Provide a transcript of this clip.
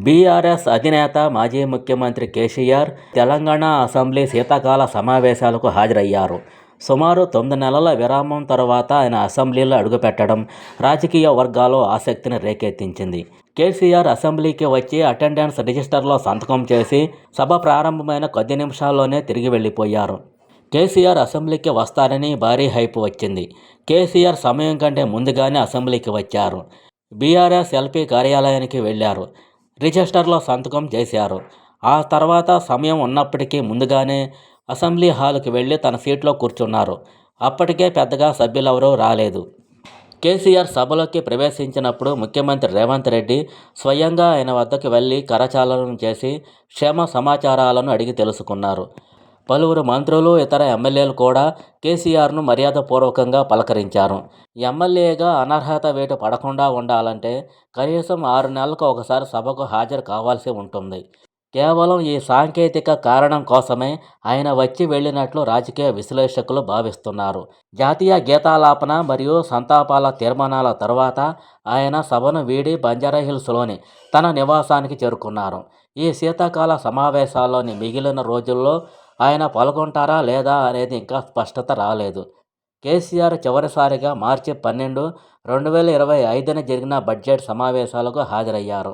BRS అధినేత మాజీ ముఖ్యమంత్రి కేసీఆర్ తెలంగాణ అసెంబ్లీ శీతాకాల సమావేశాలకు హాజరయ్యారు. సుమారు 9 నెలల విరామం తర్వాత ఆయన అసెంబ్లీలో అడుగుపెట్టడం రాజకీయ వర్గాల్లో ఆసక్తిని రేకెత్తించింది. కేసీఆర్ అసెంబ్లీకి వచ్చి అటెండెన్స్ రిజిస్టర్లో సంతకం చేసి సభ ప్రారంభమైన కొద్ది నిమిషాల్లోనే తిరిగి వెళ్లిపోయారు. కేసీఆర్ అసెంబ్లీకి వస్తారని భారీ హైప్ వచ్చింది. కేసీఆర్ సమయం కంటే ముందుగానే అసెంబ్లీకి వచ్చారు. బీఆర్ఎస్ ఎల్పీ కార్యాలయానికి వెళ్లారు. రిజిస్టర్లో సంతకం చేశారు. ఆ తర్వాత సమయం ఉన్నప్పటికీ ముందుగానే అసెంబ్లీ హాలుకి వెళ్ళి తన సీట్లో కూర్చున్నారు. అప్పటికే పెద్దగా సభ్యులెవరూ రాలేదు. కేసీఆర్ సభలోకి ప్రవేశించినప్పుడు ముఖ్యమంత్రి రేవంత్ రెడ్డి స్వయంగా ఆయన వద్దకు వెళ్ళి కరచాలనం చేసి క్షేమ సమాచారాలను అడిగి తెలుసుకున్నారు. పలువురు మంత్రులు, ఇతర ఎమ్మెల్యేలు కూడా కేసీఆర్ను మర్యాదపూర్వకంగా పలకరించారు. ఎమ్మెల్యేగా అనర్హత వేటు పడకుండా ఉండాలంటే కనీసం 6 నెలలకు ఒకసారి సభకు హాజరు కావాల్సి ఉంటుంది. కేవలం ఈ సాంకేతిక కారణం కోసమే ఆయన వచ్చి వెళ్ళినట్లు రాజకీయ విశ్లేషకులు భావిస్తున్నారు. జాతీయ గీతాలాపన మరియు సంతాపాల తీర్మానాల తరువాత ఆయన సభను వీడి బంజారాహిల్స్లోని తన నివాసానికి చేరుకున్నారు. ఈ శీతాకాల సమావేశాల్లోని మిగిలిన రోజుల్లో ఆయన పాల్గొంటారా లేదా అనేది ఇంకా స్పష్టత రాలేదు. కేసీఆర్ చివరిసారిగా మార్చి 12, 2025న జరిగిన బడ్జెట్ సమావేశాలకు హాజరయ్యారు.